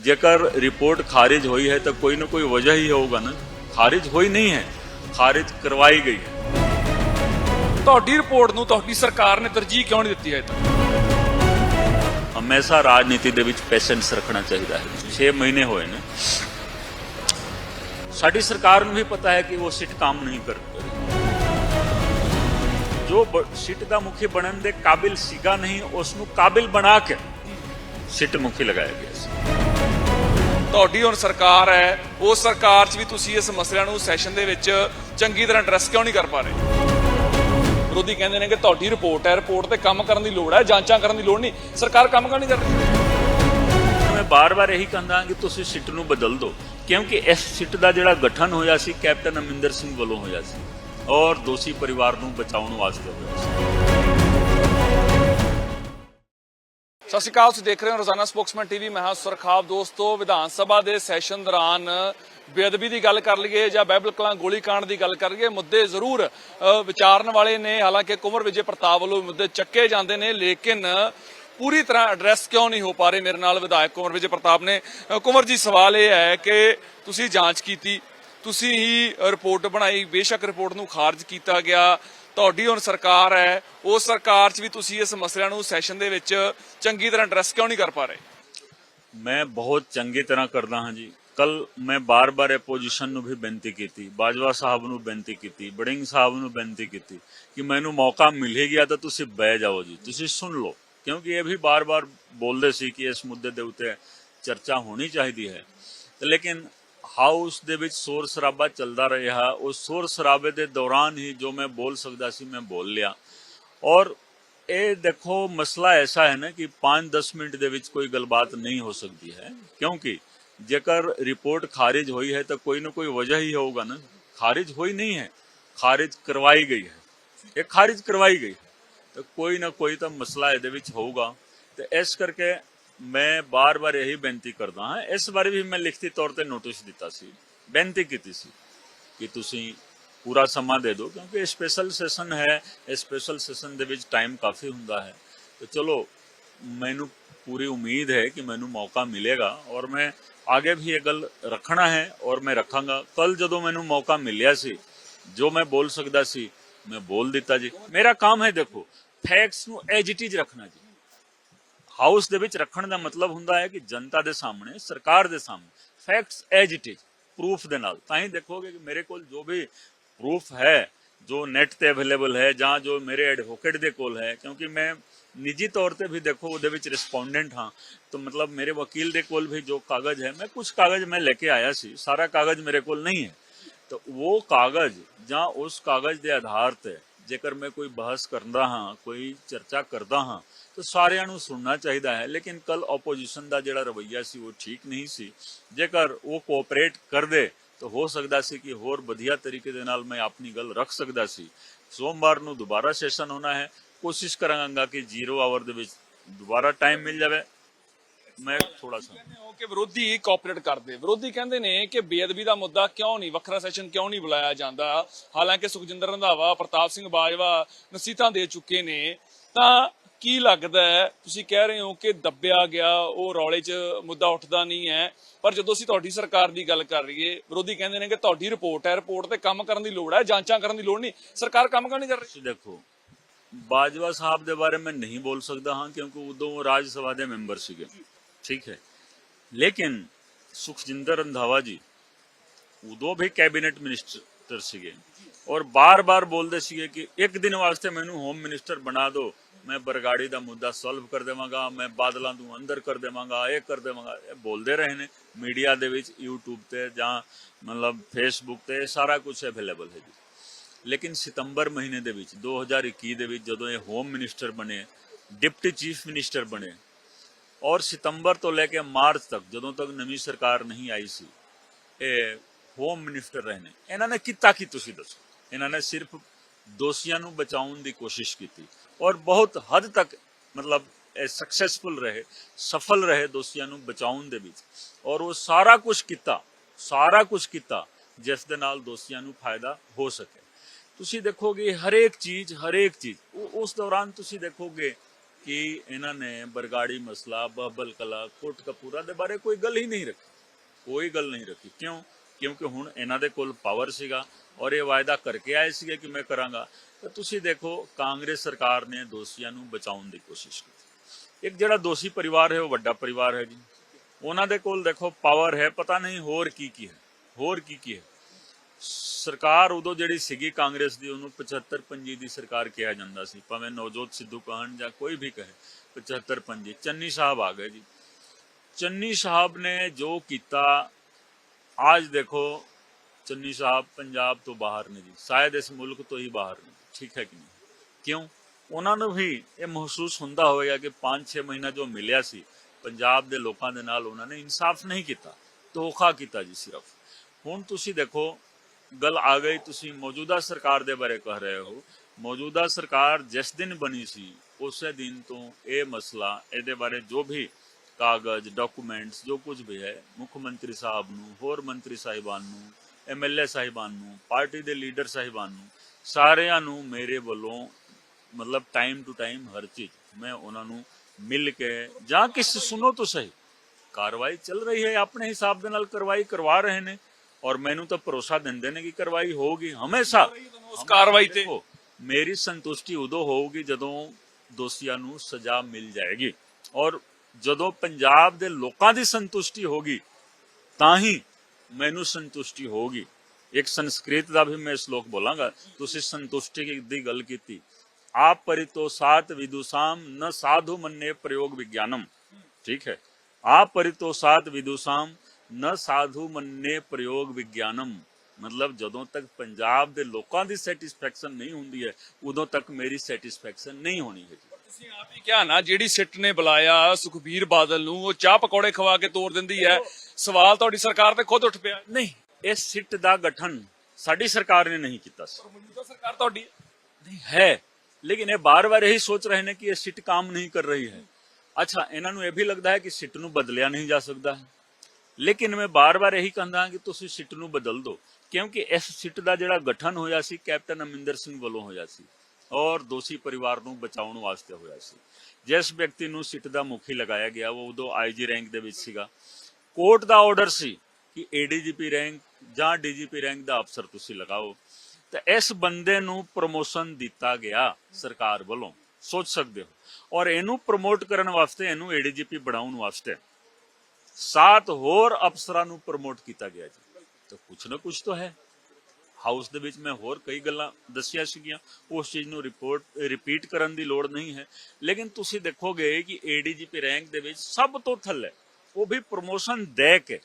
जेकर रिपोर्ट खारिज हुई है तो कोई ना कोई वजह ही होगा ना। खारिज हुई नहीं है, खारिज करवाई गई है। ਤੁਹਾਡੀ ਰਿਪੋਰਟ ਨੂੰ ਤੁਹਾਡੀ ਸਰਕਾਰ ਨੇ ਤਰਜੀਹ ਕਿਉਂ ਨਹੀਂ ਦਿੱਤੀ ਹੈ ਤੱਕ? हमेशा राजनीति दे विच पेशेंस रखना चाहिए है। 6 महीने होए ने, साडी सरकार ਨੂੰ भी पता है कि वो सिट काम नहीं कर रही। जो सिट का मुखी बनने दे काबिल सीगा नहीं, उसनू काबिल बना के सिट मुखी लगाया गया ਸੀ। ਤੁਹਾਡੀ ਹੁਣ ਸਰਕਾਰ ਹੈ, ਉਸ ਸਰਕਾਰ 'ਚ ਵੀ ਤੁਸੀਂ ਇਸ ਮਸਲਿਆਂ ਨੂੰ ਸੈਸ਼ਨ ਦੇ ਵਿੱਚ ਚੰਗੀ ਤਰ੍ਹਾਂ ਐਡਰੈਸ ਕਿਉਂ ਨਹੀਂ ਕਰ ਪਾ ਰਹੇ? ਵਿਰੋਧੀ ਕਹਿੰਦੇ ਨੇ ਕਿ ਤੁਹਾਡੀ ਰਿਪੋਰਟ ਹੈ, ਰਿਪੋਰਟ ਤੇ ਕੰਮ ਕਰਨ ਦੀ ਲੋੜ ਹੈ, ਜਾਂਚਾਂ ਕਰਨ ਦੀ ਲੋੜ ਨਹੀਂ। ਸਰਕਾਰ ਕੰਮ ਕਿਉਂ ਨਹੀਂ ਕਰ ਰਹੀ? मैं बार-बार यही कहता कि तुसी सिट ਨੂੰ बदल दो, क्योंकि इस सिट ਦਾ ਜਿਹੜਾ ਗਠਨ ਹੋਇਆ ਸੀ ਕੈਪਟਨ ਅਮਰਿੰਦਰ ਸਿੰਘ ਵੱਲੋਂ ਹੋਇਆ ਸੀ ਔਰ ਦੋਸ਼ੀ ਪਰਿਵਾਰ ਨੂੰ ਬਚਾਉਣ ਵਾਸਤੇ ਹੋਇਆ ਸੀ। ਸਤਿ ਸ਼੍ਰੀ ਅਕਾਲ, ਤੁਸੀਂ ਦੇਖ ਰਹੇ ਹੋ ਰੋਜ਼ਾਨਾ ਸਪੋਕਸਮੈਨ ਟੀਵੀ। ਮੈਂ ਹਾਂ ਸੁਰਖਾਬ। ਦੋਸਤੋ, ਵਿਧਾਨ ਸਭਾ ਦੇ ਸੈਸ਼ਨ ਦੌਰਾਨ ਬੇਅਦਬੀ ਦੀ ਗੱਲ ਕਰ ਲਈਏ ਜਾਂ ਬਾਈਬਲ ਕਲਾਂ ਗੋਲੀकांड ਦੀ ਗੱਲ ਕਰ ਲਈਏ, ਮੁੱਦੇ ਜ਼ਰੂਰ ਵਿਚਾਰਨ ਵਾਲੇ ਨੇ। ਹਾਲਾਂਕਿ ਕੁੰਵਰ ਵਿਜੇ ਪ੍ਰਤਾਪ ਵੱਲੋਂ ਮੁੱਦੇ ਚੱਕੇ ਜਾਂਦੇ ਨੇ, ਲੇਕਿਨ ਪੂਰੀ ਤਰ੍ਹਾਂ ਐਡਰੈਸ ਕਿਉਂ ਨਹੀਂ ਹੋ ਪਾ ਰਹੇ? ਮੇਰੇ ਨਾਲ ਵਿਧਾਇਕ ਕੁੰਵਰ ਵਿਜੇ ਪ੍ਰਤਾਪ ਨੇ। ਕੁੰਵਰ ਜੀ, ਸਵਾਲ ਇਹ ਹੈ ਕਿ ਤੁਸੀਂ ਜਾਂਚ ਕੀਤੀ, ਤੁਸੀਂ ਹੀ ਰਿਪੋਰਟ ਬਣਾਈ, ਬੇਸ਼ੱਕ ਰਿਪੋਰਟ ਨੂੰ ਖਾਰਜ ਕੀਤਾ ਗਿਆ। ਤੁਹਾਡੀ ਹੁਣ ਸਰਕਾਰ ਹੈ, ਉਸ ਸਰਕਾਰ 'ਚ ਵੀ ਤੁਸੀਂ ਇਸ ਮਸਲਿਆਂ ਨੂੰ ਸੈਸ਼ਨ ਦੇ ਵਿੱਚ ਚੰਗੀ ਤਰ੍ਹਾਂ ਐਡਰੈਸ ਕਿਉਂ ਨਹੀਂ ਕਰ ਪਾ ਰਹੇ? मैं बहुत चंगी तरह करदा हाँ जी। कल मैं बार-बार एपोजिशन ਨੂੰ भी बेनती ਕੀਤੀ, ਬਾਜਵਾ ਸਾਹਿਬ ਨੂੰ ਬੇਨਤੀ ਕੀਤੀ, ਬੜਿੰਗ ਸਾਹਿਬ ਨੂੰ ਬੇਨਤੀ ਕੀਤੀ ਕਿ ਮੈਨੂੰ ਮੌਕਾ ਮਿਲ ਹੀ ਗਿਆ ਤਾਂ ਤੁਸੀਂ ਬਹਿ ਜਾਓ ਜੀ, ਤੁਸੀਂ ਸੁਣ ਲਓ, ਕਿਉਂਕਿ ਇਹ ਵੀ ਬਾਰ-ਬਾਰ ਬੋਲਦੇ ਸੀ ਕਿ ਇਸ ਮੁੱਦੇ ਦੇ ਉੱਤੇ ਚਰਚਾ ਹੋਣੀ ਚਾਹੀਦੀ ਹੈ। ਲੇਕਿਨ ਹਾਊਸ ਦੇ ਵਿੱਚ ਸ਼ੋਰ ਸ਼ਰਾਬਾ ਚੱਲਦਾ ਰਿਹਾ। ਉਸ ਸ਼ੋਰ ਸ਼ਰਾਬੇ ਦੇ ਦੌਰਾਨ ਹੀ ਜੋ ਮੈਂ ਬੋਲ ਸਕਦਾ ਸੀ ਮੈਂ ਬੋਲ ਲਿਆ। ਔਰ ਇਹ ਦੇਖੋ, ਮਸਲਾ ਐਸਾ ਹੈ ਨਾ ਕਿ 5-10 ਮਿੰਟ ਦੇ ਵਿੱਚ ਕੋਈ ਗੱਲਬਾਤ ਨਹੀਂ ਹੋ ਸਕਦੀ ਹੈ, ਕਿਉਂਕਿ ਜੇਕਰ ਰਿਪੋर्ट ਖਾਰਿਜ ਹੋਈ ਹੈ ਤਾਂ ਕੋਈ ਨਾ ਕੋਈ ਵਜ੍ਹਾ ਹੀ ਹੋਊਗਾ ਨਾ। ਖਾਰਿਜ ਹੋਈ ਨਹੀਂ ਹੈ, ਖਾਰਿਜ ਕਰਵਾਈ ਗਈ ਹੈ। ਇਹ ਖਾਰਿਜ ਕਰਵਾਈ ਗਈ ਤਾਂ ਕੋਈ ਨਾ ਕੋਈ ਤਾਂ ਮਸਲਾ ਇਹਦੇ ਵਿੱਚ ਹੋਊਗਾ। ਤੇ ਇਸ ਕਰਕੇ ਮੈਂ ਬਾਰ-ਬਾਰ ਇਹੀ ਬੇਨਤੀ ਕਰਦਾ ਹਾਂ। ਇਸ ਬਾਰੇ ਵੀ ਮੈਂ ਲਿਖਤੀ ਤੌਰ ਤੇ ਨੋਟਿਸ ਦਿੱਤਾ ਸੀ, ਬੇਨਤੀ ਕੀਤੀ ਸੀ ਕਿ ਤੁਸੀਂ ਪੂਰਾ ਸਮਾਂ ਦੇ ਦਿਓ, ਕਿਉਂਕਿ ਸਪੈਸ਼ਲ ਸੈਸ਼ਨ ਹੈ। ਸਪੈਸ਼ਲ ਸੈਸ਼ਨ ਦੇ ਵਿੱਚ ਟਾਈਮ ਕਾਫੀ ਹੁੰਦਾ ਹੈ। ਤੇ ਚਲੋ, ਮੈਨੂੰ पूरी उम्मीद है कि मैनू मौका मिलेगा और मैं आगे भी ये गल रखना है और मैं रखांगा। कल जदों मैनू मौका मिलिया सी, जो मैं बोल सकदा सी मैं बोल दिता जी। मेरा काम है, देखो, फैक्ट्स नू एज इट इज रखना जी। हाउस दे विच रखण दा मतलब हुंदा है कि जनता दे सामने, सरकार दे सामने facts as it is proof दे नाल। तां ही देखोगे कि मेरे कोल जो भी प्रूफ है, जो नेट ते अवेलेबल है, जां जो मेरे एडवोकेट दे कोल है, क्योंकि मैं निजी तौर पर भी देखो वो रिस्पोंडेंट हाँ, तो मतलब मेरे वकील दे कोल भी जो कागज है, मैं कुछ कागज मैं लेके आया सी, सारा कागज मेरे कोल नहीं है। तो वो कागज ਜਾਂ उस कागज के आधार पर जेकर मैं कोई बहस करता हाँ, कोई चर्चा करता हाँ, तो सारिਆਂ ਨੂੰ सुनना चाहिए है। लेकिन कल ओपोजिशन का ਜਿਹੜਾ रवैया सी वो ठीक नहीं सी। जेकर वो कोऑपरेट कर दे तो हो सकता सी कि होर वधिया तरीके दे नाल मैं अपनी गल रख सकता सी। सोमवार ਨੂੰ दोबारा सैशन होना है, कोशिश करांगा कि 0 आवर ਦੇ ਵਿੱਚ ਦੁਬਾਰਾ ਟਾਈਮ ਮਿਲ ਜਾਵੇ। ਮੈਂ ਥੋੜਾ ਸਾ ਕਿ ਵਿਰੋਧੀ ਕੋਆਪਰੇਟ ਕਰਦੇ, ਵਿਰੋਧੀ ਕਹਿੰਦੇ ਨੇ ਕਿ ਬੇਅਦਬੀ ਦਾ ਮੁੱਦਾ ਕਿਉਂ ਨਹੀਂ, ਵੱਖਰਾ ਸੈਸ਼ਨ ਕਿਉਂ ਨਹੀਂ ਬੁਲਾਇਆ ਜਾਂਦਾ? ਹਾਲਾਂਕਿ ਸੁਖਜਿੰਦਰ ਰੰਧਾਵਾ, ਪ੍ਰਤਾਪ ਸਿੰਘ ਬਾਜਵਾ ਨਸੀਹਤਾਂ ਦੇ ਚੁੱਕੇ ਨੇ। ਤਾਂ ਕੀ ਲੱਗਦਾ ਹੈ, ਤੁਸੀਂ ਕਹਿ ਰਹੇ ਹੋ ਕਿ ਦੱਬਿਆ ਗਿਆ, ਉਹ ਰੌਲੇ 'ਚ ਮੁੱਦਾ ਉੱਠਦਾ ਨਹੀਂ ਹੈ, ਪਰ ਜਦੋਂ ਅਸੀਂ ਤੁਹਾਡੀ ਸਰਕਾਰ ਦੀ ਗੱਲ ਕਰ ਰਹੀਏ, ਵਿਰੋਧੀ ਕਹਿੰਦੇ ਨੇ ਕਿ ਤੁਹਾਡੀ ਰਿਪੋਰਟ ਹੈ, ਰਿਪੋਰਟ ਤੇ ਕੰਮ ਕਰਨ ਦੀ ਲੋੜ ਹੈ, ਜਾਂਚਾਂ ਕਰਨ ਦੀ ਲੋੜ ਨਹੀਂ। ਸਰਕਾਰ ਕੰਮ ਕਿਉਂ ਨਹੀਂ ਕਰ ਰਹੀ? ਦੇਖੋ, बाजवा साहब के बारे में नहीं बोल सकता हाँ, क्योंकि उदों वो राज्य सभा के मैंबर सीगे, ठीक है। लेकिन सुखजिंदर रंधावा जी उदों भी कैबिनेट मिनिस्टर सीगे और बार बार बोलते सीगे कि एक दिन वास्ते मैनू होम मिनिस्टर बना दो, मैं बरगाड़ी का मुद्दा सॉल्व कर देवांगा, मैं बादलों को अंदर कर देवांगा, ये कर देवांगा। बोलते रहे ने मीडिया दे विच, यूट्यूब ते जां मतलब फेसबुक ते सारा कुछ अवेलेबल है जी। लेकिन सितंबर महीने दे विच 2021 दे विच जदों ये होम मिनिस्टर बने, डिप्टी चीफ मिनिस्टर बने, और सितंबर तो लेके मार्च तक जदों तक नवी सरकार नहीं आई सी, ये होम मिनिस्टर रहने इन्होंने किता की तुसीं दसो? इन्होंने सिर्फ दोषियों नूं बचाउण दी कोशिश की और बहुत हद तक मतलब सक्सैसफुल रहे, सफल रहे दोषियों नूं बचाउण दे विच। और वो सारा कुछ किता जिस दे नाल दोषियों नूं फायदा हो सके। ਤੁਸੀਂ ਦੇਖੋਗੇ ਹਰੇਕ ਚੀਜ਼ ਉਸ ਦੌਰਾਨ ਤੁਸੀਂ ਦੇਖੋਗੇ ਕਿ ਇਹਨਾਂ ਨੇ ਬਰਗਾੜੀ ਮਸਲਾ, ਬਹਬਲ ਕਲਾ, ਕੋਟਕਪੂਰਾ ਦੇ ਬਾਰੇ ਕੋਈ ਗੱਲ ਹੀ ਨਹੀਂ ਰੱਖੀ, ਕੋਈ ਗੱਲ ਨਹੀਂ ਰੱਖੀ। ਕਿਉਂ? ਕਿਉਂਕਿ ਹੁਣ ਇਹਨਾਂ ਦੇ ਕੋਲ ਪਾਵਰ ਸੀਗਾ ਔਰ ਇਹ ਵਾਅਦਾ ਕਰਕੇ ਆਏ ਸੀਗੇ ਕਿ ਮੈਂ ਕਰਾਂਗਾ। ਤਾਂ ਤੁਸੀਂ ਦੇਖੋ ਕਾਂਗਰਸ ਸਰਕਾਰ ਨੇ ਦੋਸ਼ੀਆਂ ਨੂੰ ਬਚਾਉਣ ਦੀ ਕੋਸ਼ਿਸ਼ ਕੀਤੀ। ਇੱਕ ਜਿਹੜਾ ਦੋਸ਼ੀ ਪਰਿਵਾਰ ਹੈ ਉਹ ਵੱਡਾ ਪਰਿਵਾਰ ਹੈ ਜੀ, ਉਹਨਾਂ ਦੇ ਕੋਲ ਦੇਖੋ ਪਾਵਰ ਹੈ, ਪਤਾ ਨਹੀਂ ਹੋਰ ਕੀ ਹੈ, ਹੋਰ ਕੀ ਹੈ। ਸਰਕਾਰ ਉਦੋਂ ਜਿਹੜੀ ਸੀਗੀ ਕਾਂਗਰਸ ਦੀ, ਉਹਨੂੰ 75-25 ਦੀ ਸਰਕਾਰ ਕਿਹਾ ਜਾਂਦਾ ਸੀ, ਭਾਵੇਂ ਨਵਜੋਤ ਸਿੱਧੂ ਕਹਿਣ ਜਾਂ ਕੋਈ ਵੀ ਕਹੇ। 75-25 ਚੰਨੀ ਸਾਹਿਬ ਆ ਗਏ ਜੀ। ਚੰਨੀ ਸਾਹਿਬ ਨੇ ਜੋ ਕੀਤਾ, आज देखो चन्नी साहब पंजाब तो बाहर ने जी, शायद इस मुल्क तो ही बाहर ने, ठीक है कि नहीं? क्यों? उन्होंने भी ये महसूस होंदा होगा कि 5-6 महीना जो मिलिया सी पंजाब दे लोकां दे नाल उन्होंने इंसाफ नहीं किया, धोखा किया जी सिर्फ। हुण तुसी देखो गल आ गई, तुसी मौजूदा सरकार दे बारे कह रहे हो। मौजूदा सरकार जिस दिन बनी सी उस दिन तो ये मसला, ये बारे जो भी कागज डॉक्यूमेंट्स जो कुछ भी है, मुख्यमंत्री साहब नूं, होर मंत्री साहिबान नूं, MLA साहिबान नूं, पार्टी दे लीडर साहिबान नूं, सारिਆਂ ਨੂੰ ਮੇਰੇ ਵੱਲੋਂ मतलब टाइम टू टाइम हर चीज मैं उन्होंने मिल के ਜਾਂ किस सुनो तो सही कार्रवाई चल रही है, अपने हिसाब ਦੇ ਨਾਲ कार्रवाई करवा रहे ने और मैनू तो भरोसा ਦਿੰਦੇ ਨੇ कि कार्रवाई होगी हमेशा। उस कार्रवाई ते मेरी संतुष्टि उदों होगी ਜਦੋਂ ਦੋਸ਼ੀਆਂ ਨੂੰ सजा मिल जाएगी और ਜਦੋਂ ਪੰਜਾਬ ਦੇ ਲੋਕਾਂ ਦੀ ਸੰਤੁਸ਼ਟੀ ਹੋਗੀ ਤਾਂ ਹੀ ਮੈਨੂੰ ਸੰਤੁਸ਼ਟੀ ਹੋਗੀ। ਇੱਕ ਸੰਸਕ੍ਰਿਤ ਦਾ ਵੀ ਮੈਂ ਸ਼ਲੋਕ ਬੋਲਾਂਗਾ। ਤੁਸੀਂ ਸੰਤੁਸ਼ਟੀ ਦੀ ਗੱਲ ਕੀਤੀ, ਆਪ परितोषात विदुषाम न साधु मन्ये प्रयोग विज्ञानम, ठीक है। आप परितोषात विदुषाम न साधु मन्ये प्रयोग विज्ञानम, मतलब ਜਦੋਂ ਤੱਕ ਪੰਜਾਬ ਦੇ ਲੋਕਾਂ ਦੀ ਸੈਟੀਸਫੈਕਸ਼ਨ ਨਹੀਂ ਹੁੰਦੀ ਹੈ ਉਦੋਂ ਤੱਕ ਮੇਰੀ ਸੈਟੀਸਫੈਕਸ਼ਨ ਨਹੀਂ ਹੋਣੀ ਹੈ ਜੀ। ਤੁਸੀਂ ਆਪ ਹੀ ਕਿਹਾ ਨਾ, ਜਿਹੜੀ ਸਿੱਟ ਨੇ ਬੁਲਾਇਆ ਸੁਖਬੀਰ ਬਾਦਲ ਨੂੰ, ਉਹ ਚਾਹ ਪਕੌੜੇ ਖਵਾ ਕੇ ਤੋੜ ਦਿੰਦੀ ਹੈ। ਸਵਾਲ ਤੁਹਾਡੀ ਸਰਕਾਰ ਤੇ ਖੁਦ ਉੱਠ ਪਿਆ। ਨਹੀਂ, ਇਸ ਸਿੱਟ ਦਾ ਗਠਨ ਸਾਡੀ ਸਰਕਾਰ ਨੇ ਨਹੀਂ ਕੀਤਾ ਸੀ। ਮੌਜੂਦਾ ਸਰਕਾਰ ਤੁਹਾਡੀ नहीं है, लेकिन ये बार बार यही सोच रहे हैं कि ये सिट काम नहीं कर रही है। अच्छा, इन्होंने ये भी लगता है कि सिट नूं बदलिया नहीं जा सकता है, लेकिन मैं बार बार यही कहता कि तुसीं सिट नूं बदल दो, क्योंकि इस सिट का जिहड़ा गठन होया सी कैप्टन अमरिंदर सिंह वालों होया सी और दोषी परिवार नूं बचाउण वास्ते होया सी। जिस व्यक्ति नूं सिट का मुखी लगाया गया वो उदों IG रैंक दे विच सीगा। कोर्ट का ऑर्डर सी कि ADGP रैंक जां DGP रैंक का अफसर तुसीं लगाओ, तो इस बंदे नूं प्रमोशन दिता गया सरकार वालों, सोच सकते हो। और इनू प्रमोट करने वास्ते, इनू ADGP बनाउण वास्ते 7 होर अफसरां नूं प्रमोट किया गया जी। तो कुछ ना कुछ तो है। हाउस दे विच मैं होर कई गल्लां दस्सियां सीगियां, उस चीज़ नूं रिपीट करन दी लोड़ नहीं है। लेकिन तुसीं देखोगे कि ADGP रैंक दे विच सब तो थल्ले वो भी प्रमोशन दे के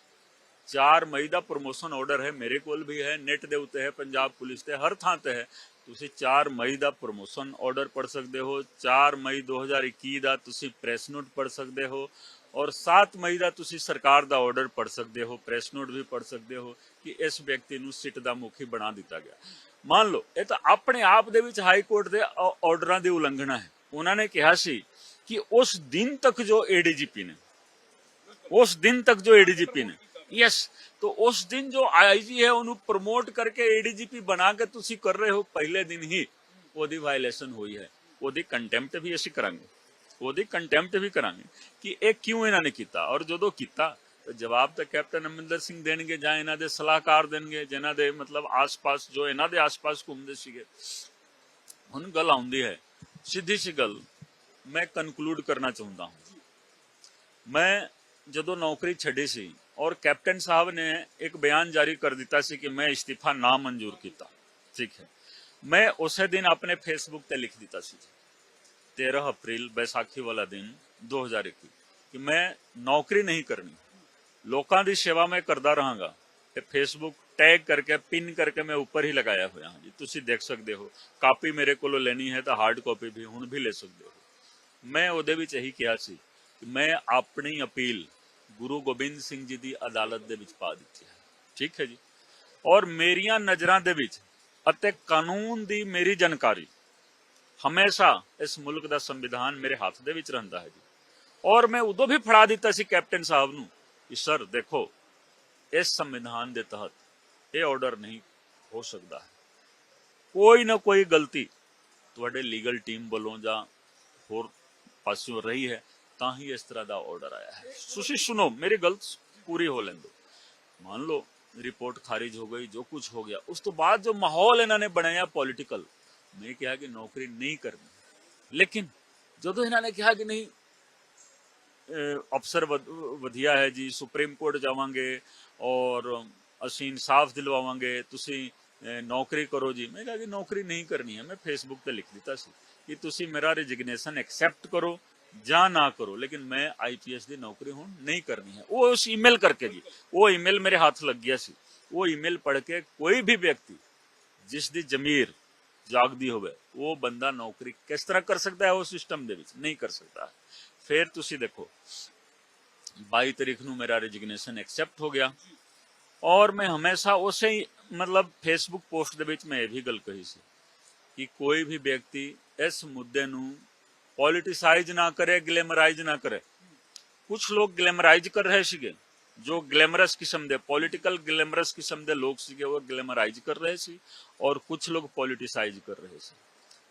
4 मई का प्रमोशन ऑर्डर है, मेरे कोल भी है, नेट दे उत्ते है, पंजाब पुलिस ते हर थां ते है। तुसी 4 मई का प्रमोशन ऑर्डर पढ़ सकते हो, 4 मई 2021 का तुसी प्रेस नोट पढ़ सकते हो और 7 मई का तुसी सरकार का ऑर्डर पढ़ सकते हो, प्रेस नोट भी पढ़ सकते हो कि इस व्यक्ति नूं सिट का मुखी बना दिता गया। मान लो ये तो अपने आप दे विच हाई कोर्ट के ऑर्डर की उलंघना है। उन्होंने कहा सी कि उस दिन तक जो ADGP ने, उस दिन तक जो ADGP ने, यस, तो उस दिन जो IG है उन्होंने प्रमोट करके ADGP बना के तुसी कर रहे हो, पहले दिन ही ओदी वायलेशन हुई है। ओदी कंटेम्प्ट भी असीं करांगे, ओदी कंटेम्प्ट भी करांगे कि ये क्यों इन्होंने किया। और जो किया तो जवाब तो कैप्टन अमरिंदर सिंह देणगे जां इन्हां दे सलाहकार देणगे, जिन्हां दे मतलब आस पास जो इन्हां दे आस पास घूमदे सीगे। हुण गल आउंदी है, सीधी सी गल मैं कनकलूड करना चाहुंदा हूं। मैं जदों नौकरी छड्डी सी और कैप्टन साहब ने एक बयान जारी कर दिता सी कि मैं इस्तीफा ना मंजूर किया, ठीक है। मैं उस दिन अपने फेसबुक पे लिख दिता सी 13 अप्रैल बैसाखी वाला दिन 2021 कि मैं नौकरी नहीं करनी, लोगों की सेवा मैं करता रहांगा। फेसबुक टैग करके पिन करके मैं ऊपर ही लगाया हुआ हाँ जी, तुसी देख सकते हो। कापी मेरे को लेनी है तो हार्ड कॉपी भी हुण भी ले सकते हो। मैं उहदे विच यही कहा सी कि मैं अपनी अपील गुरु गोबिंद सिंह जी की अदालत दे विच पा दी है, ठीक है जी। और मेरिया नज़रां दे विच अते कानून की मेरी जानकारी हमेशा इस मुल्क का संविधान मेरे हाथ दे विच रहिंदा है जी। और मैं उदों भी फड़ा दिता सी कैप्टन साहब नूं कि सर देखो इस संविधान के तहत ये ऑर्डर नहीं हो सकता है, कोई ना कोई गलती तुहाडे लीगल टीम वालों जां होर ਪਾਸਿਓਂ ਰਹੀ ਹੈ, ਤਾਂ ਹੀ ਇਸ ਤਰ੍ਹਾਂ ਦਾ ਆਰਡਰ ਆਇਆ ਹੈ। ਤੁਸੀਂ ਸੁਣੋ, ਮੇਰੀ ਗੱਲ ਪੂਰੀ ਹੋ ਲੈਣ ਦਿਓ। मान लो रिपोर्ट खारिज हो गई, जो कुछ हो गया, उस तो बाद जो माहौल इन्होंने बनाया पॉलिटिकल, मैं कहा कि नौकरी नहीं करनी, लेकिन जो इन्होंने कहा कि नहीं अफसर वधिया है जी, सुप्रीम कोर्ट जावांगे और ਅਸੀਂ ਇਨਸਾਫ ਦਿਲਵਾਵਾਂਗੇ, ਤੁਸੀਂ ਨੌਕਰੀ ਕਰੋ ਜੀ। ਮੈਂ ਕਿਹਾ ਕਿ ਨੌਕਰੀ ਨਹੀਂ ਕਰਨੀ ਹੈ। ਮੈਂ ਫੇਸਬੁੱਕ ਤੇ ਲਿਖ ਦਿੱਤਾ ਸੀ ਕਿ ਤੁਸੀਂ ਮੇਰਾ ਰੈਜ਼ਿਗਨੇਸ਼ਨ ਐਕਸੈਪਟ ਕਰੋ ਜਾਂ ਨਾ ਕਰੋ, ਲੇਕਿਨ ਮੈਂ ਆਈਪੀਐਸ ਦੀ ਨੌਕਰੀ ਹੁਣ ਨਹੀਂ ਕਰਨੀ ਹੈ। ਉਹ ਉਸ ਈਮੇਲ ਕਰਕੇ ਜੀ, ਉਹ ਈਮੇਲ ਮੇਰੇ ਹੱਥ ਲੱਗ ਗਿਆ ਸੀ। ਉਹ ਈਮੇਲ ਪੜ੍ਹ ਕੇ ਕੋਈ ਵੀ ਵਿਅਕਤੀ ਜਿਸ ਦੀ ਜ਼ਮੀਰ ਜਾਗਦੀ ਹੋਵੇ, ਉਹ ਬੰਦਾ ਨੌਕਰੀ ਕਿਸ ਤਰ੍ਹਾਂ ਕਰ ਸਕਦਾ ਹੈ? ਉਹ ਸਿਸਟਮ ਦੇ ਵਿੱਚ ਨਹੀਂ ਕਰ ਸਕਦਾ। ਫਿਰ ਤੁਸੀਂ ਦੇਖੋ 22 ਤਰੀਕ ਨੂੰ ਮੇਰਾ ਰੈਜ਼ਿਗਨੇਸ਼ਨ ਐਕਸੈਪਟ ਹੋ ਗਿਆ ਔਰ ਮੈਂ ਹਮੇਸ਼ਾ ਉਸੇ ਹੀ मतलब फेसबुक पोस्ट ਦੇ ਵਿੱਚ ਮੈਂ ਇਹ ਵੀ ਗੱਲ ਕਹੀ ਸੀ ਕਿ ਕੋਈ ਵੀ ਵਿਅਕਤੀ ਇਸ ਮੁੱਦੇ ਨੂੰ ਪੋਲਿਟਿਸਾਈਜ਼ ਨਾ ਕਰੇ, ਗਲੈਮਰਾਈਜ਼ ਨਾ करे। कुछ लोग ग्लैमराइज कर रहे ਸੀਗੇ, जो ग्लैमरस किस्म ਦੇ पॉलिटिकल ग्लैमरस किस्म ਦੇ ਲੋਕ ਸੀਗੇ, ਉਹ ग्लैमराइज कर रहे ਸੀ और कुछ लोग पॉलिटिसाइज कर रहे ਸੀ।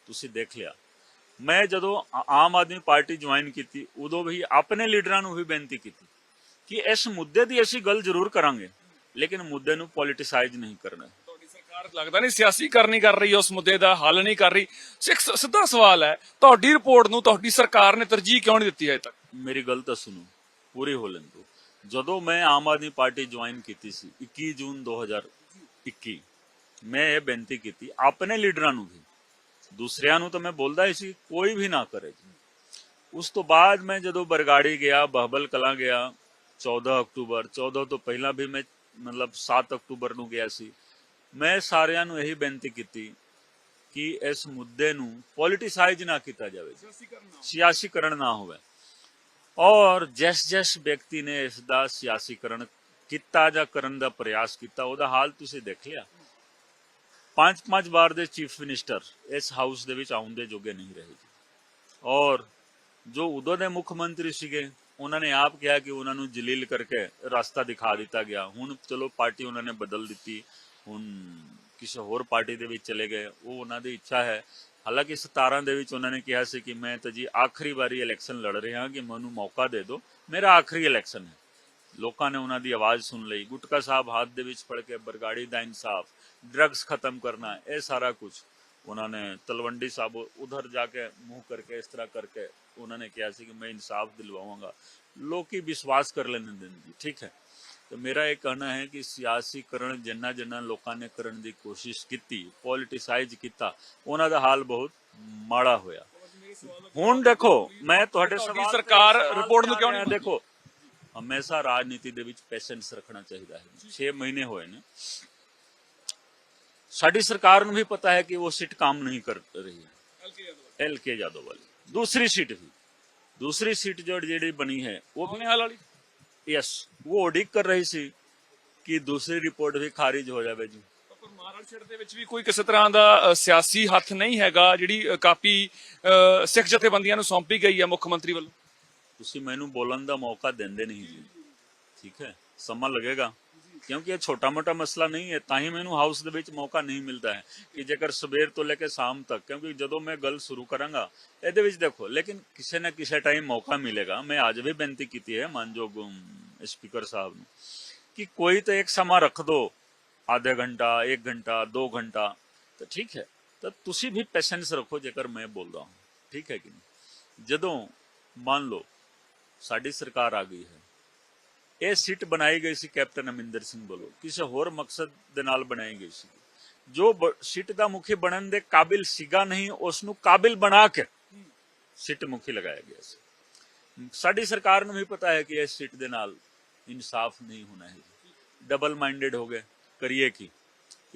ਤੁਸੀਂ ਦੇਖ ਲਿਆ। ਮੈਂ ਜਦੋਂ ਆਮ ਆਦਮੀ ਪਾਰਟੀ ਜੁਆਇਨ ਕੀਤੀ, ਉਦੋਂ ਵੀ ਆਪਣੇ ਲੀਡਰਾਂ ਨੂੰ ਵੀ ਬੇਨਤੀ ਕੀਤੀ ਕਿ ਇਸ ਮੁੱਦੇ ਦੀ ਅਸੀਂ ਗੱਲ ਜ਼ਰੂਰ ਕਰਾਂਗੇ, ਲੇਕਿਨ ਮੁੱਦੇ ਨੂੰ ਪੋਲਿਟਿਸਾਈਜ਼ ਨਹੀਂ ਕਰਨਾ। ਤੁਹਾਡੀ ਸਰਕਾਰ ਲੱਗਦਾ ਨਹੀਂ ਸਿਆਸੀਕਰਨ ਨਹੀਂ ਕਰ ਰਹੀ, ਉਸ ਮੁੱਦੇ ਦਾ ਹੱਲ ਨਹੀਂ ਕਰ ਰਹੀ। ਸਿੱਧਾ ਸਵਾਲ ਹੈ, ਤੁਹਾਡੀ ਰਿਪੋਰਟ ਨੂੰ ਤੁਹਾਡੀ ਸਰਕਾਰ ਨੇ ਤਰਜੀਹ ਕਿਉਂ ਨਹੀਂ ਦਿੱਤੀ ਅਜੇ ਤੱਕ? ਮੇਰੀ ਗੱਲ ਤਾਂ ਸੁਣੋ, ਪੂਰੀ ਹੋ ਲੈਣ ਦਿਓ। ਜਦੋਂ ਮੈਂ ਆਮ ਆਦਮੀ ਪਾਰਟੀ ਜੁਆਇਨ ਕੀਤੀ ਸੀ 21 ਜੂਨ 2021, ਮੈਂ ਇਹ ਬੇਨਤੀ ਕੀਤੀ ਆਪਣੇ ਲੀਡਰਾਂ ਨੂੰ ਵੀ, ਦੂਸਰਿਆਂ ਨੂੰ ਤਾਂ ਮੈਂ ਬੋਲਦਾ ਹੀ ਸੀ ਕੋਈ ਵੀ ਨਾ ਕਰੇ। ਉਸ ਤੋਂ ਬਾਅਦ ਮੈਂ ਜਦੋਂ ਬਰਗਾੜੀ ਗਿਆ, ਬਹਬਲ ਕਲਾਂ ਗਿਆ 14 ਅਕਤੂਬਰ, 14 ਤੋਂ ਪਹਿਲਾਂ ਵੀ ਮੈਂ मतलब 7 ਅਕਤੂਬਰ ਨੂੰ ਗਿਆ ਸੀ। ਮੈਂ ਸਾਰਿਆਂ ਨੂੰ ਇਹੀ ਬੇਨਤੀ ਕੀਤੀ ਕਿ ਇਸ ਮੁੱਦੇ ਨੂੰ ਪੋਲਿਟਿਸਾਈਜ਼ ਨਾ ਕੀਤਾ ਜਾਵੇ, ਸਿਆਸੀਕਰਨ ਨਾ ਹੋਵੇ। ਔਰ ਜਿਸ ਵਿਅਕਤੀ ਨੇ ਇਸ ਦਾ ਸਿਆਸੀਕਰਨ ਕੀਤਾ ਜਾਂ ਕਰਨ ਦਾ ਪ੍ਰਯਾਸ ਕੀਤਾ, ਉਹਦਾ ਹਾਲ ਤੁਸੀਂ ਦੇਖ ਲਿਆ। 5 ਵਾਰ ਦੇ ਚੀਫ ਮਿਨਿਸਟਰ ਇਸ ਹਾਊਸ ਦੇ ਵਿੱਚ ਆਉਣ ਦੇ ਜੋਗੇ ਨਹੀਂ ਰਹੇ ਜੀ। ਔਰ ਜੋ ਉਦੋਂ ਦੇ ਮੁੱਖ ਮੰਤਰੀ ਸੀਗੇ, ਉਹਨਾਂ ਨੇ ਆਪ ਕਿਹਾ ਕਿ ਉਹਨਾਂ ਨੂੰ ਜਲੀਲ ਕਰਕੇ ਰਸਤਾ ਦਿਖਾ ਦਿੱਤਾ ਗਿਆ। ਹੁਣ ਚਲੋ ਪਾਰਟੀ ਉਹਨਾਂ ਨੇ ਬਦਲ ਦਿੱਤੀ, ਹੁਣ ਕਿਸੇ ਹੋਰ ਪਾਰਟੀ ਦੇ ਵਿੱਚ ਚਲੇ ਗਏ, ਉਹ ਉਹਨਾਂ ਦੀ ਇੱਛਾ ਹੈ। ਹਾਲਾਂਕਿ 17 ਦੇ ਵਿੱਚ ਉਹਨਾਂ ਨੇ ਕਿਹਾ ਸੀ ਕਿ ਮੈਂ ਤਾਂ ਜੀ ਆਖਰੀ ਵਾਰੀ ਇਲੈਕਸ਼ਨ ਲੜ ਰਿਹਾ ਕਿ ਮੈਨੂੰ ਮੌਕਾ ਦੇ ਦਿਓ, ਮੇਰਾ ਆਖਰੀ ਇਲੈਕਸ਼ਨ ਹੈ। ਲੋਕਾਂ ਨੇ ਉਹਨਾਂ ਦੀ ਆਵਾਜ਼ ਸੁਣ ਲਈ। ਗੁਟਕਾ ਸਾਹਿਬ ਹੱਥ ਦੇ ਵਿੱਚ ਫੜ ਕੇ ਬਰਗਾੜੀ ਦਾ ਇਨਸਾਫ, ਡਰੱਗਸ ਖਤਮ ਕਰਨਾ, ਇਹ ਸਾਰਾ ਕੁਝ ਉਹਨਾਂ ਨੇ। ਤਲਵੰਡੀ ਸਾਹਿਬ ਉਧਰ ਜਾ ਕੇ ਮੂੰਹ ਕਰਕੇ ਇਸ ਤਰ੍ਹਾਂ ਕਰਕੇ ਉਹਨਾਂ ਨੇ ਕਿਹਾ ਸੀ ਕਿ ਮੈਂ ਇਨਸਾਫ ਦਿਲਵਾਵਾਂਗਾ। ਲੋਕੀ ਵਿਸ਼ਵਾਸ ਕਰ ਲੈਣ ਦੇਣਗੇ, ਠੀਕ ਹੈ। तो मेरा ये कहना है कि सियासीकरण जिन्ना जिन्ना लोगों ने करने की कोशिश की, पॉलिटिसाइज किया, उन्हां दा हाल बहुत माड़ा होया। हुण देखो मैं तुहाडे सवाल सरकार रिपोर्ट नूं क्यों नहीं देखो, हमेशा राजनीति दे विच पेशेंस रखना चाहिए है। 6 महीने होए ने, साडी सरकार नूं भी पता है कि वो सीट काम नहीं कर रही है, LK यादव वाली। दूसरी सीट जो जेडी बनी है वो हाल वाली, यस, वो ऑडिट कर रही सी कि दूसरी रिपोर्ट भी खारिज हो जाए जी। ਪਰ ਮਾਰਲ ਛੇੜ ਦੇ ਵਿੱਚ ਵੀ ਕੋਈ ਕਿਸੇ ਤਰ੍ਹਾਂ ਦਾ ਸਿਆਸੀ ਹੱਥ ਨਹੀਂ ਹੈਗਾ, ਜਿਹੜੀ ਕਾਪੀ ਸਿੱਖ ਜਥੇਬੰਦੀਆਂ ਨੂੰ ਸੌਂਪੀ ਗਈ ਹੈ ਮੁੱਖ ਮੰਤਰੀ ਵੱਲੋਂ। ਤੁਸੀਂ ਮੈਨੂੰ ਬੋਲਣ ਦਾ ਮੌਕਾ ਦਿੰਦੇ ਨਹੀਂ ਜੀ, ਠੀਕ ਹੈ। ਸਮਾਂ ਲੱਗੇਗਾ ਕਿਉਂਕਿ ਇਹ ਛੋਟਾ ਮੋਟਾ ਮਸਲਾ ਨਹੀਂ ਹੈ, ਤਾਂ ਹੀ ਮੈਨੂੰ ਹਾਊਸ ਦੇ ਵਿੱਚ ਮੌਕਾ ਨਹੀਂ ਮਿਲਦਾ ਹੈ ਕਿ ਜੇਕਰ ਸਵੇਰ ਤੋਂ ਲੈ ਕੇ ਸ਼ਾਮ ਤੱਕ, ਕਿਉਂਕਿ ਜਦੋਂ ਮੈਂ ਗੱਲ ਸ਼ੁਰੂ ਕਰਾਂਗਾ ਇਹਦੇ ਵਿੱਚ ਦੇਖੋ, ਲੇਕਿਨ ਕਿਸੇ ਨਾ ਕਿਸੇ ਟਾਈਮ ਮੌਕਾ ਮਿਲੇਗਾ। ਮੈਂ ਅੱਜ ਵੀ ਬੇਨਤੀ ਕੀਤੀ ਹੈ ਮਾਨਯੋਗ स्पीकर साहब ने कि कोई तो एक समा रख दो, आधा घंटा, 1 घंटा, 2 घंटा, तो ठीक है। तो तुसी भी पेशेंस रखो जेकर मैं बोल रहा हूँ, ठीक है कि नहीं। जदों मान लो साडी सरकार आ गई है, ये सीट बनाई गई सी कैप्टन अमरिंदर सिंह वालों, किसी होर मकसद दे नाल बनाई गई सी। जो सीट का मुखी बनने दे काबिल सीगा नहीं, उसनू काबिल बना के सीट मुखी लगाया गया सी। साडी सरकार नूं भी पता है कि इस सीट दे नाल इंसाफ नहीं होना है, डबल माइंडेड हो गए। करिए कि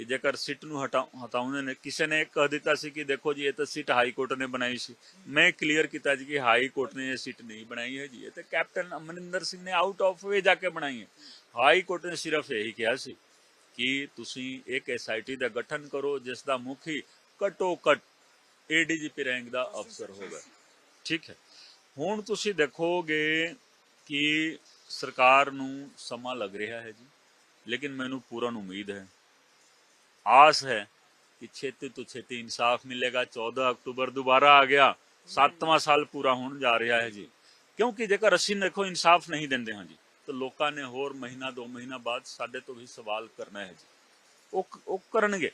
जेकर सीट नूं हटाउने ने, किसी ने कह दिता सी कि देखो जी ये तो सीट हाई कोर्ट ने बनाई सी। मैं क्लीयर किया जी कि हाई कोर्ट ने ये सीट नहीं बनाई है जी, ये तो कैप्टन अमरिंदर सिंह ने आउट ऑफ वे जाके बनाई है। हाई कोर्ट ने सिर्फ यही कहा सी कि तुसी एक SIT का गठन करो जिसका मुखी घट्टो घट ADGP रैंक का अफसर होगा, ठीक है। हुण तुसी देखोगे कि सरकार नूं समा लग रहा है जी, लेकिन मैनू पूर्ण उम्मीद है, आस है कि छेती तो छेती इंसाफ मिलेगा। 14 अक्टूबर दोबारा आ गया 7ਵਾਂ ਸਾਲ ਪੂਰਾ ਹੋਣ ਜਾ ਰਿਹਾ ਹੈ ਜੀ। ਕਿਉਂਕਿ ਜੇਕਰ ਅਸੀਂ ਦੇਖੋ ਇਨਸਾਫ ਨਹੀਂ ਦਿੰਦੇ ਹਾਂ ਜੀ ਤਾਂ ਲੋਕਾਂ ਨੇ ਹੋਰ ਮਹੀਨਾ 2 ਮਹੀਨਾ ਬਾਅਦ ਸਾਡੇ ਤੋਂ ਵੀ ਸਵਾਲ ਕਰਨਾ ਹੈ ਜੀ। ਉਹ ਕਰਨਗੇ।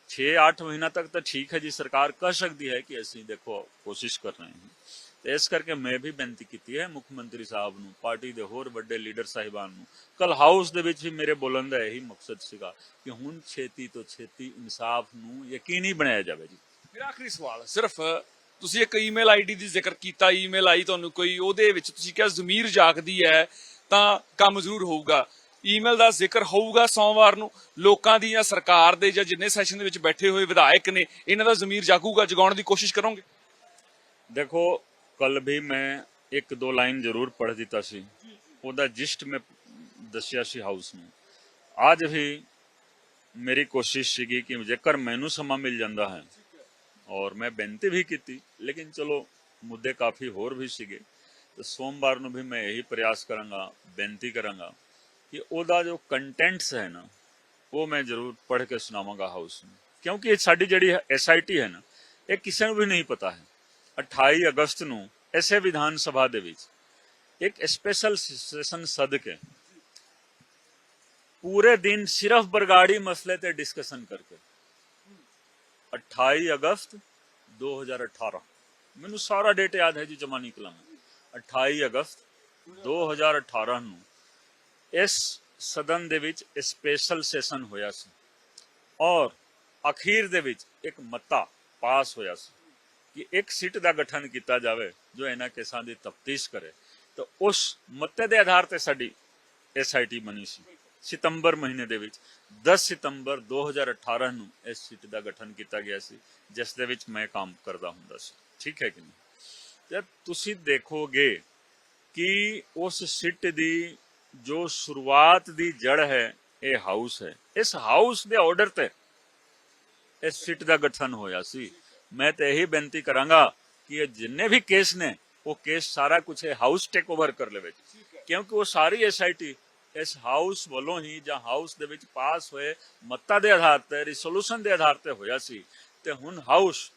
6-8 ਮਹੀਨਾ ਤੱਕ ਤਾਂ ਠੀਕ ਹੈ ਜੀ, ਸਰਕਾਰ ਕਰ ਸਕਦੀ ਹੈ ਕਿ ਅਸੀਂ ਦੇਖੋ ਕੋਸ਼ਿਸ਼ ਕਰ ਰਹੇ ਹਾਂ। ਤੇ ਇਸ ਕਰਕੇ ਮੈਂ ਵੀ ਬੇਨਤੀ ਕੀਤੀ ਹੈ ਮੁੱਖ ਮੰਤਰੀ ਸਾਹਿਬ ਨੂੰ, ਪਾਰਟੀ ਦੇ ਹੋਰ ਵੱਡੇ ਲੀਡਰ ਸਾਹਿਬਾਨ ਨੂੰ। ਕੱਲ ਹਾਊਸ ਦੇ ਵਿੱਚ ਵੀ ਮੇਰੇ ਬੋਲਣ ਦਾ ਇਹੀ ਮਕਸਦ ਸੀਗਾ ਕਿ ਹੁਣ ਛੇਤੀ ਤੋਂ ਛੇਤੀ ਇਨਸਾਫ ਨੂੰ ਯਕੀਨੀ ਬਣਾਇਆ ਜਾਵੇ ਜੀ। ਮੇਰਾ ਆਖਰੀ ਸਵਾਲ, ਸਿਰਫ ਤੁਸੀਂ ਇੱਕ ਈਮੇਲ ਆਈਡੀ ਦੀ ਜ਼ਿਕਰ ਕੀਤਾ, ਈਮੇਲ ਆਈ ਤੁਹਾਨੂੰ ਕੋਈ, ਉਹਦੇ ਵਿੱਚ ਤੁਸੀਂ ਕਿਹਾ ਜ਼ਮੀਰ ਜਾਗਦੀ ਹੈ ਤਾਂ ਕੰਮ ਜ਼ਰੂਰ ਹੋਊਗਾ। ਈਮੇਲ ਦਾ ਜ਼ਿਕਰ ਹੋਊਗਾ ਸੋਮਵਾਰ ਨੂੰ, ਲੋਕਾਂ ਦੀ ਜਾਂ ਸਰਕਾਰ ਦੇ ਜਾਂ ਜਿੰਨੇ ਸੈਸ਼ਨ ਦੇ ਵਿੱਚ ਬੈਠੇ ਹੋਏ ਵਿਧਾਇਕ ਨੇ ਇਹਨਾਂ ਦਾ ਜ਼ਮੀਰ ਜਾਗੂਗਾ, ਜਗਾਉਣ ਦੀ ਕੋਸ਼ਿਸ਼ ਕਰੋਗੇ? ਦੇਖੋ ਕੱਲ ਵੀ ਮੈਂ 1-2 ਲਾਈਨ ਜ਼ਰੂਰ ਪੜ੍ਹ ਦਿੱਤਾ ਸੀ, ਉਹਦਾ ਜਿਸਟ ਮੈਂ ਦੱਸਿਆ ਸੀ ਹਾਊਸ ਨੂੰ। ਅੱਜ ਵੀ ਮੇਰੀ ਕੋਸ਼ਿਸ਼ ਸੀਗੀ ਕਿ ਜੇਕਰ ਮੈਨੂੰ ਸਮਾਂ ਮਿਲ ਜਾਂਦਾ ਹੈ, ਔਰ ਮੈਂ ਬੇਨਤੀ ਵੀ ਕੀਤੀ, ਲੇਕਿਨ ਚਲੋ ਮੁੱਦੇ ਕਾਫੀ ਹੋਰ ਵੀ ਸੀਗੇ, ਤੇ ਸੋਮਵਾਰ ਨੂੰ ਵੀ ਮੈਂ ਇਹੀ ਪ੍ਰयास ਕਰਾਂਗਾ, ਬੇਨਤੀ ਕਰਾਂਗਾ ਕਿ ਉਹਦਾ ਜੋ ਕੰਟੈਂਟਸ ਹੈ ਨਾ ਉਹ ਮੈਂ ਜ਼ਰੂਰ ਪੜ੍ਹ ਕੇ ਸੁਣਾਵਾਂਗਾ ਹਾਊਸ ਨੂੰ। ਕਿਉਂਕਿ ਇਹ ਸਾਡੀ ਜਿਹੜੀ SIT ਹੈ ਨਾ, ਇਹ ਕਿਸੇ ਨੂੰ ਵੀ ਨਹੀਂ ਪਤਾ ਹੈ। 28 ਅਗਸਤ ਨੂੰ ਇਸੇ ਵਿਧਾਨ ਸਭਾ ਦੇ ਵਿੱਚ ਇੱਕ ਸਪੈਸ਼ਲ ਸੈਸ਼ਨ ਸੱਦ ਕੇ ਪੂਰੇ ਦਿਨ ਸਿਰਫ ਬਰਗਾੜੀ ਮਸਲੇ ਤੇ ਡਿਸਕਸ਼ਨ ਕਰਕੇ 28 ਅਗਸਤ 2018 ਮੈਨੂੰ ਸਾਰਾ ਡੇਟ ਯਾਦ ਹੈ ਜੀ, ਜਮਾ ਨਿਕਲਾ ਮੈਂ 28 ਅਗਸਤ 2018 ਨੂੰ ਇਸ ਸਦਨ ਦੇ ਵਿੱਚ ਸਪੈਸ਼ਲ ਸੈਸ਼ਨ ਹੋਇਆ ਸੀ ਔਰ ਅਖੀਰ ਦੇ ਵਿੱਚ ਇੱਕ ਮਤਾ ਪਾਸ ਹੋਇਆ ਸੀ ਕਿ ਇੱਕ ਸਿੱਟ ਦਾ ਗਠਨ ਕੀਤਾ ਜਾਵੇ ਜੋ ਇਹਨਾਂ ਕੇਸਾਂ ਦੀ ਤਫਤੀਸ਼ ਕਰੇ। ਤਾਂ ਉਸ ਮਤੇ ਦੇ ਆਧਾਰ ਤੇ ਸਾਡੀ SIT ਬਣੀ ਸੀ ਸਤੰਬਰ ਮਹੀਨੇ ਦੇ ਵਿੱਚ। 10 ਸਤੰਬਰ 2018 ਨੂੰ ਇਸ ਸਿੱਟ ਦਾ ਗਠਨ ਕੀਤਾ ਗਿਆ ਸੀ ਜਿਸ ਦੇ ਵਿੱਚ ਮੈਂ ਕੰਮ ਕਰਦਾ ਹੁੰਦਾ ਸੀ। ਠੀਕ ਹੈ ਕਿ ਨਹੀਂ? ਤੇ ਤੁਸੀਂ ਦੇਖੋਗੇ ਕਿ ਉਸ ਸਿੱਟ ਦੀ ਜੋ ਸ਼ੁਰੂਆਤ ਦੀ ਜੜ ਹੈ ਇਹ ਹਾਊਸ ਹੈ। ਇਸ ਹਾਊਸ ਦੇ ਆਰਡਰ ਤੇ ਇਸ ਸਿੱਟ ਦਾ ਗਠਨ ਹੋਇਆ ਸੀ। ਮੈਂ ਤਾਂ ਇਹੀ ਬੇਨਤੀ ਕਰਾਂਗਾ ਕਿ ਇਹ ਜਿੰਨੇ ਵੀ ਕੇਸ ਨੇ ਉਹ ਕੇਸ ਸਾਰਾ ਕੁਝ ਇਹ ਹਾਊਸ ਟੇਕ ਓਵਰ ਕਰ ਲਵੇ, ਕਿਉਂਕਿ ਉਹ ਸਾਰੀ SIT ਇਸ ਹਾਊਸ ਵੱਲੋਂ ਹੀ ਜਾਂ ਹਾਊਸ ਦੇ ਵਿੱਚ ਪਾਸ ਹੋਏ ਮਤਾ ਦੇ ਆਧਾਰ ਤੇ, ਰਿਸੋਲੂਸ਼ਨ ਦੇ ਆਧਾਰ ਤੇ ਹੋਇਆ ਸੀ। ਤੇ ਹੁਣ ਹਾਊਸ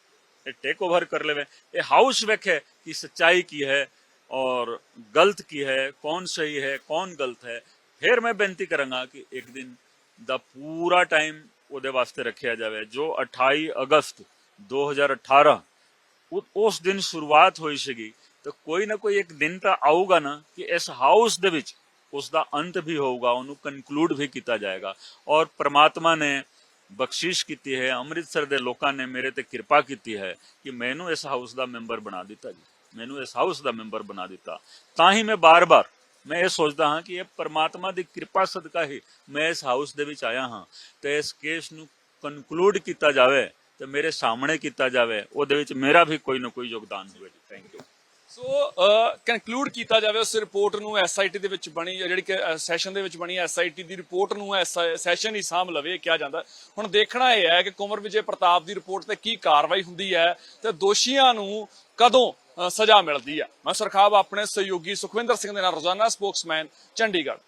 ਇਹ ਟੇਕ ਓਵਰ ਕਰ ਲਵੇ, ਇਹ ਹਾਊਸ ਵੇਖੇ ਕਿ ਸੱਚਾਈ ਕੀ ਹੈ और गलत की है, कौन सही है कौन गलत है। फिर मैं बेनती करांगा कि एक दिन दा पूरा टाइम ਉਹਦੇ ਵਾਸਤੇ ਰੱਖਿਆ ਜਾਵੇ ਜੋ 28 ਅਗਸਤ 2018 ਉਸ ਦਿਨ ਸ਼ੁਰੂਆਤ ਹੋਈ ਸੀਗੀ। ਤਾਂ ਕੋਈ ਨਾ ਕੋਈ ਇੱਕ ਦਿਨ ਤਾਂ ਆਊਗਾ ਨਾ ਕਿ ਇਸ ਹਾਊਸ ਦੇ ਵਿੱਚ ਉਸ ਦਾ ਅੰਤ ਵੀ ਹੋਊਗਾ, ਉਹਨੂੰ ਕਨਕਲੂਡ ਵੀ ਕੀਤਾ ਜਾਏਗਾ। ਔਰ ਪ੍ਰਮਾਤਮਾ ਨੇ ਬਖਸ਼ਿਸ਼ ਕੀਤੀ ਹੈ, ਅੰਮ੍ਰਿਤਸਰ ਦੇ ਲੋਕਾਂ ਨੇ ਮੇਰੇ ਤੇ ਕਿਰਪਾ ਕੀਤੀ ਹੈ ਕਿ ਮੈਨੂੰ ਇਸ ਹਾਊਸ ਦਾ ਮੈਂਬਰ ਬਣਾ ਦਿੱਤਾ ਜੀ, ਮੈਨੂੰ ਇਸ ਹਾਊਸ ਦਾ ਮੈਂਬਰ ਬਣਾ ਦਿੱਤਾ। ਤਾਂ ਹੀ ਮੈਂ ਬਾਰ-ਬਾਰ ਮੈਂ ਇਹ ਸੋਚਦਾ ਹਾਂ ਕਿ ਇਹ ਪਰਮਾਤਮਾ ਦੀ ਕਿਰਪਾ ਸਦਕਾ ਹੀ ਮੈਂ ਇਸ ਹਾਊਸ ਦੇ ਵਿੱਚ ਆਇਆ ਹਾਂ ਤੇ ਇਸ ਕੇਸ ਨੂੰ ਕਨਕਲੂਡ ਕੀਤਾ ਜਾਵੇ ਤੇ ਮੇਰੇ ਸਾਹਮਣੇ ਕੀਤਾ ਜਾਵੇ, ਉਹਦੇ ਵਿੱਚ ਮੇਰਾ ਵੀ ਕੋਈ ਨਾ ਕੋਈ ਯੋਗਦਾਨ ਹੋਵੇ। Thank you. ਸੋ ਕਨਕਲੂਡ ਕੀਤਾ ਜਾਵੇ ਉਸ ਰਿਪੋਰਟ ਨੂੰ, SIT ਦੇ ਵਿੱਚ ਬਣੀ ਜਿਹੜੀ ਕਿ ਸੈਸ਼ਨ ਦੇ ਵਿੱਚ ਬਣੀ SIT ਦੀ ਰਿਪੋਰਟ ਨੂੰ ਸੈਸ਼ਨ ਹੀ ਸਾਂਭ ਲਵੇ ਕਿਹਾ ਜਾਂਦਾ। ਹੁਣ ਦੇਖਣਾ ਇਹ ਹੈ ਕਿ ਕੁੰਵਰ ਵਿਜੇ ਪ੍ਰਤਾਪ ਦੀ ਰਿਪੋਰਟ ਤੇ ਕੀ ਕਾਰਵਾਈ ਹੁੰਦੀ ਹੈ ਤੇ ਦੋਸ਼ੀਆਂ ਨੂੰ ਕਦੋਂ ਸਜ਼ਾ ਮਿਲਦੀ ਹੈ। ਮੈਂ ਸੁਰਖਾਬ ਆਪਣੇ ਸਹਿਯੋਗੀ ਸੁਖਵਿੰਦਰ ਸਿੰਘ ਦੇ ਨਾਲ, ਰੋਜ਼ਾਨਾ ਸਪੋਕਸਮੈਨ, ਚੰਡੀਗੜ੍ਹ।